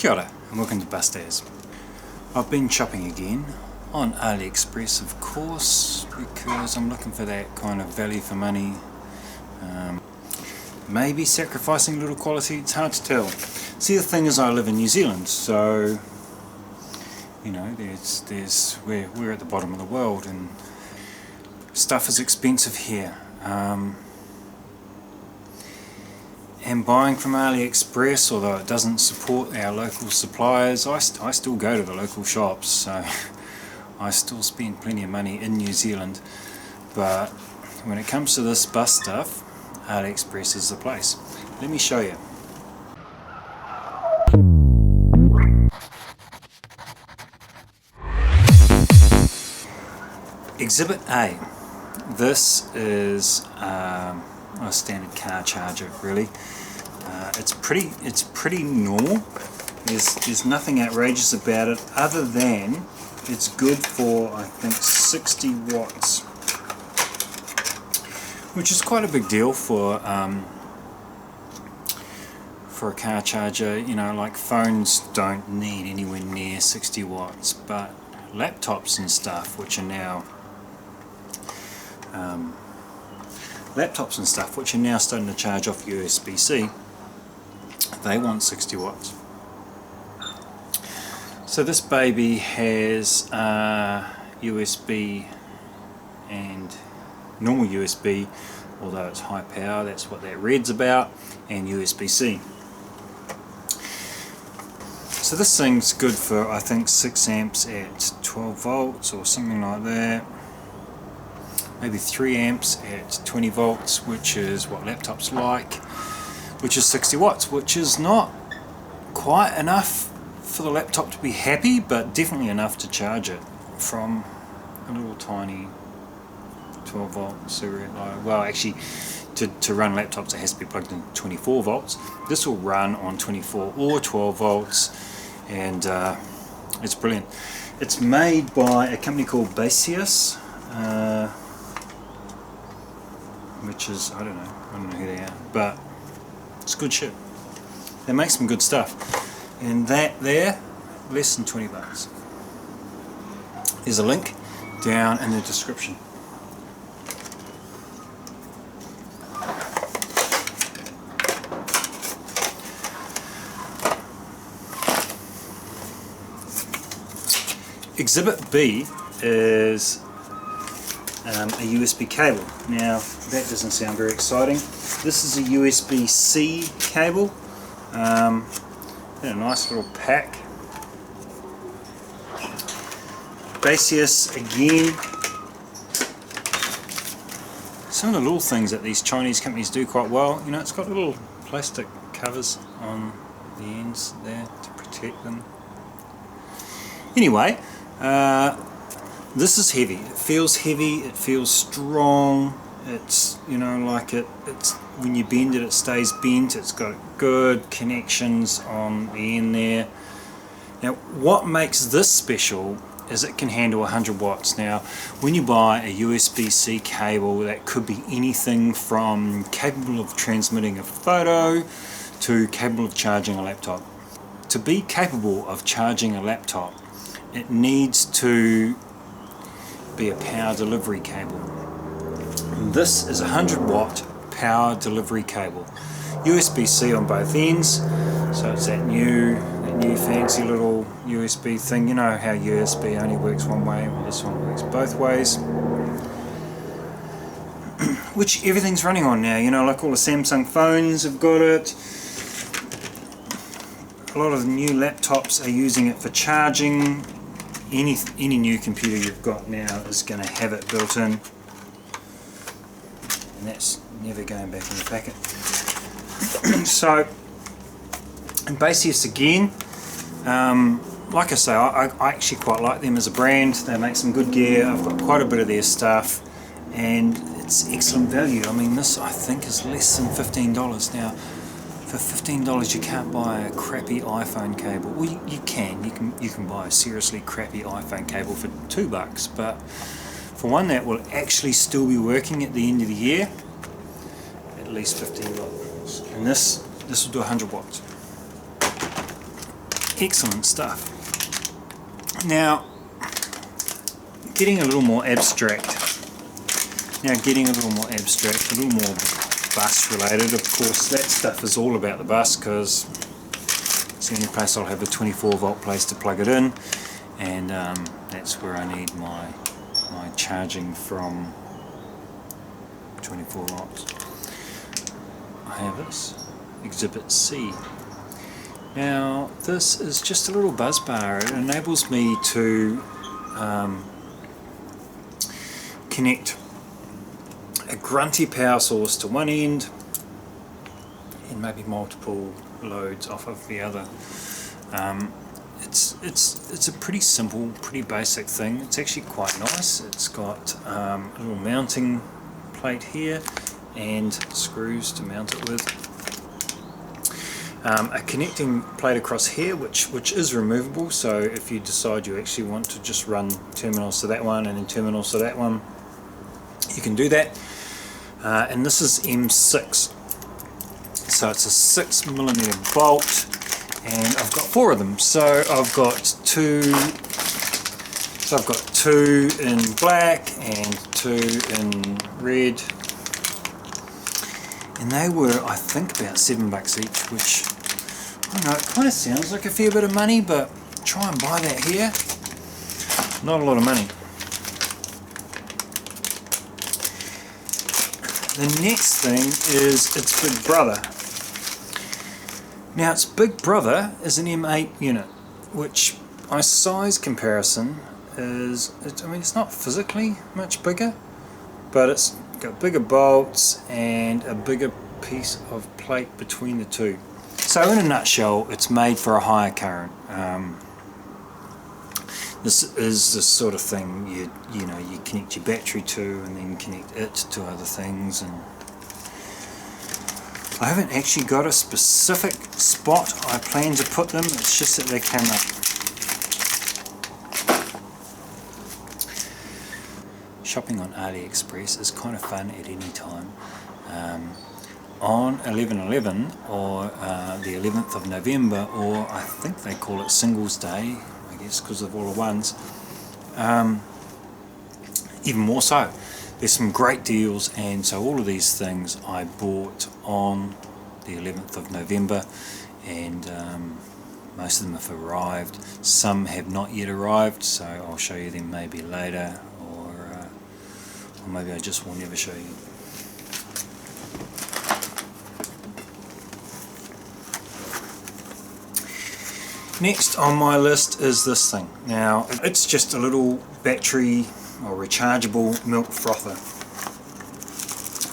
Kia ora and welcome to Bustaz. I've been shopping again on AliExpress, of course, because I'm looking for that kind of value for money. Maybe sacrificing a little quality, it's hard to tell. See, the thing is, I live in New Zealand, so you know, we're at the bottom of the world and stuff is expensive here. And buying from AliExpress, although it doesn't support our local suppliers, I still go to the local shops, so I still spend plenty of money in New Zealand. But when it comes to this bus stuff, AliExpress is the place. Let me show you. Exhibit A. This is a standard car charger, really. It's pretty normal. There's nothing outrageous about it, other than it's good for, I think, 60 watts, which is quite a big deal for a car charger. You know, like phones don't need anywhere near 60 watts, but laptops and stuff, which are now starting to charge off USB-C, they want 60 watts. So this baby has USB and normal USB, although it's high power, that's what that red's about, and USB-C. So this thing's good for, I think, 6 amps at 12 volts or something like that. Maybe 3 amps at 20 volts, which is what laptops like, which is 60 watts, which is not quite enough for the laptop to be happy, but definitely enough to charge it from a little tiny 12 volt cigarette light. Well, actually, to run laptops it has to be plugged in 24 volts. This will run on 24 or 12 volts, and it's brilliant. It's made by a company called Baseus, which is, I don't know who they are, but it's good shit. They make some good stuff, and that there, less than 20 bucks. There's a link down in the description. Exhibit B is a USB cable. Now that doesn't sound very exciting. This is a USB-C cable in a nice little pack. Baseus again. Some of the little things that these Chinese companies do quite well, you know, it's got little plastic covers on the ends there to protect them. Anyway, this is heavy. It feels heavy, it feels strong. It's, you know, like it's when you bend it, it stays bent. It's got good connections on the end there. Now, what makes this special is it can handle 100 watts. Now, when you buy a USB-C cable, that could be anything from capable of transmitting a photo to capable of charging a laptop. To be capable of charging a laptop, it needs to be a power delivery cable. This is a 100 watt power delivery cable, USB-C on both ends, so it's that new fancy little USB thing. You know how USB only works one way, well, this one works both ways, which everything's running on now. You know, like all the Samsung phones have got it. A lot of the new laptops are using it for charging. Any new computer you've got now is going to have it built in, and that's never going back in the packet. So, and Baseus again, like I say, I actually quite like them as a brand. They make some good gear. I've got quite a bit of their stuff, and it's excellent value. I mean, this I think is less than $15 now. For $15 you can't buy a crappy iPhone cable. Well, you can buy a seriously crappy iPhone cable for $2, but for one that will actually still be working at the end of the year, at least $15. And this will do 100 watts. excellent stuff. Now, getting a little more abstract, a little more bus related. Of course, that stuff is all about the bus, because it's the only place I'll have a 24 volt place to plug it in, and that's where I need my charging from 24 volts. I have this, Exhibit C. Now, this is just a little buzz bar. It enables me to connect a grunty power source to one end and maybe multiple loads off of the other. It's a pretty simple, pretty basic thing. It's actually quite nice. It's got a little mounting plate here and screws to mount it with. A connecting plate across here which is removable, so if you decide you actually want to just run terminals to that one and then terminals to that one, you can do that. And this is M6, so it's a 6mm bolt, and I've got 4 of them. So I've got two in black and 2 in red, and they were, I think, about $7 each, which, I don't know, it kind of sounds like a fair bit of money, but try and buy that here, not a lot of money. The next thing is its big brother. Now, its big brother is an M8 unit, which by size comparison is, I mean, it's not physically much bigger, but it's got bigger bolts and a bigger piece of plate between the two. So in a nutshell, it's made for a higher current. This is the sort of thing you connect your battery to and then connect it to other things. And I haven't actually got a specific spot I plan to put them, it's just that they came up. Shopping on AliExpress is kind of fun at any time. On 11/11 or the 11th of November, or I think they call it Singles Day, I guess because of all the ones, even more so. There's some great deals, and so all of these things I bought on the 11th of November, and most of them have arrived. Some have not yet arrived, so I'll show you them maybe later, or maybe I just will never show you. Next on my list is this thing. Now, it's just a little battery or rechargeable milk frother.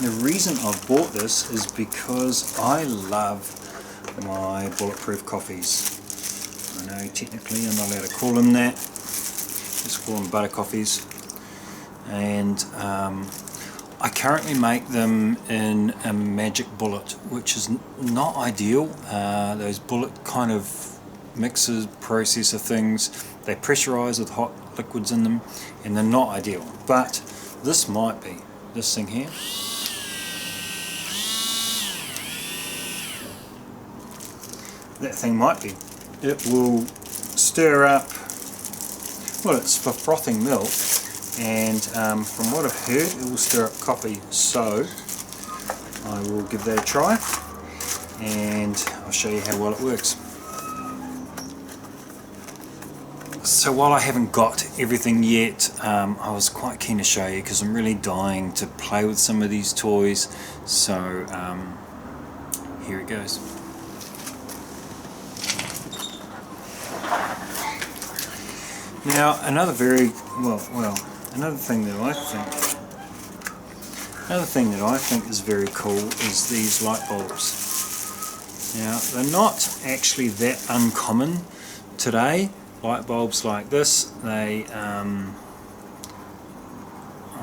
The reason I've bought this is because I love my bulletproof coffees. I know technically I'm not allowed to call them that. Let's call them butter coffees. And I currently make them in a magic bullet, which is not ideal. Those bullet kind of mixer processor things, they pressurize with hot liquids in them, and they're not ideal. But this might be, this thing here. That thing might be. It will stir up, well, it's for frothing milk, and from what I've heard, it will stir up coffee. So I will give that a try, and I'll show you how well it works. So while I haven't got everything yet, I was quite keen to show you because I'm really dying to play with some of these toys. So here it goes. Now another thing that I think is very cool is these light bulbs. Now they're not actually that uncommon today. Light bulbs like this, they I'll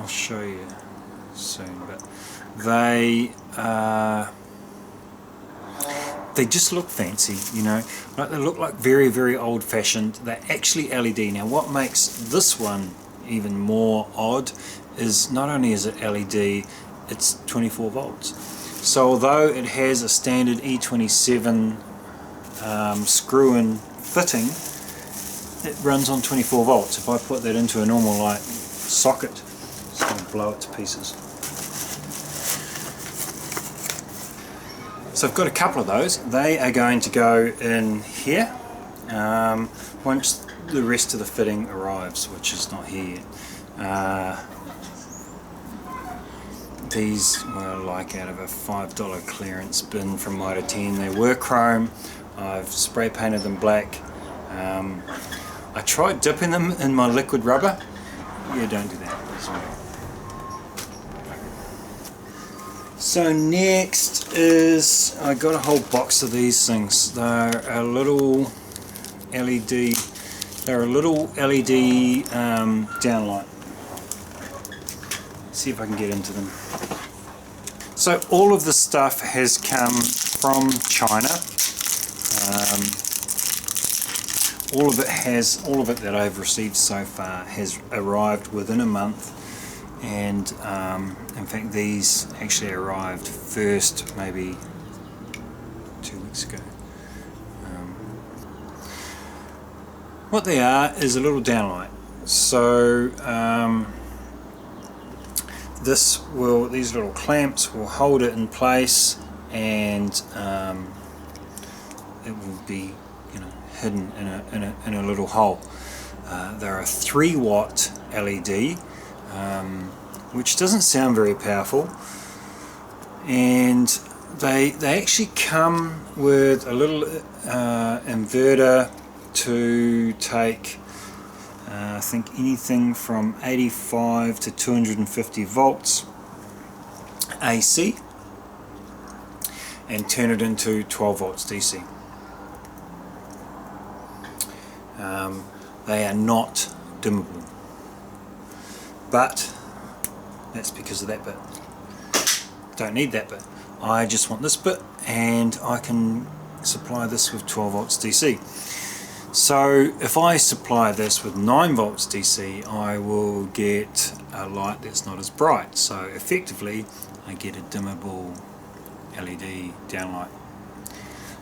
show you soon, but they just look fancy, you know, like they look like very, very old-fashioned. They're actually LED. Now what makes this one even more odd is not only is it LED, it's 24 volts. So although it has a standard E27 screw-in fitting, it runs on 24 volts. If I put that into a normal light socket, it's going to blow it to pieces. So I've got a couple of those. They are going to go in here once the rest of the fitting arrives, which is not here yet. These were like out of a $5 clearance bin from Mitre 10. They were chrome. I've spray painted them black. I tried dipping them in my liquid rubber. Yeah, don't do that. Sorry. So next is, I got a whole box of these things. They're a little LED. They're a little LED downlight. See if I can get into them. So all of the stuff has come from China. All of it that I've received so far has arrived within a month, and in fact these actually arrived first maybe 2 weeks ago. What they are is a little downlight. So these little clamps will hold it in place, and it will be, you know, hidden in a little hole. They're a 3-watt LED, which doesn't sound very powerful, and they actually come with a little inverter to take I think anything from 85 to 250 volts AC and turn it into 12 volts DC. They are not dimmable, but that's because of that bit. Don't need that bit. I just want this bit, and I can supply this with 12 volts DC. So if I supply this with 9 volts DC, I will get a light that's not as bright. So effectively I get a dimmable LED downlight.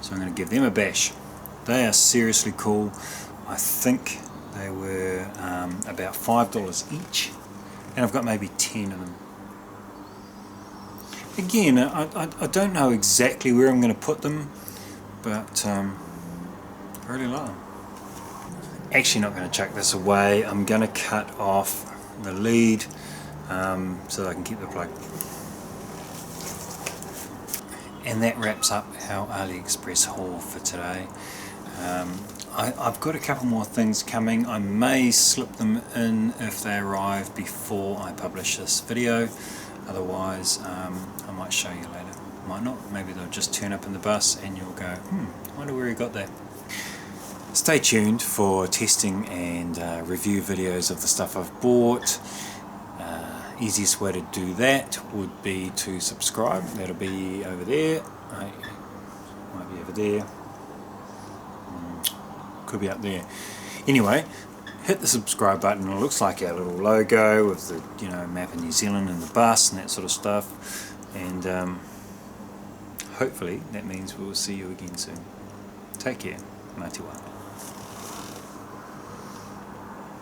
So I'm going to give them a bash. They are seriously cool. I think they were about $5 each, and I've got maybe 10 of them. Again, I don't know exactly where I'm going to put them, but I really like them. Actually not going to chuck this away. I'm going to cut off the lead so that I can keep the plug. And that wraps up our AliExpress haul for today. I've got a couple more things coming. I may slip them in if they arrive before I publish this video. Otherwise, I might show you later. Might not. Maybe they'll just turn up in the bus and you'll go, I wonder where he got that. Stay tuned for testing and review videos of the stuff I've bought. Easiest way to do that would be to subscribe. That'll be over there. Might be over there. Could be up there. Anyway, hit the subscribe button. It looks like our little logo with the map of New Zealand and the bus and that sort of stuff. And hopefully that means we'll see you again soon. Take care. Mā te wā.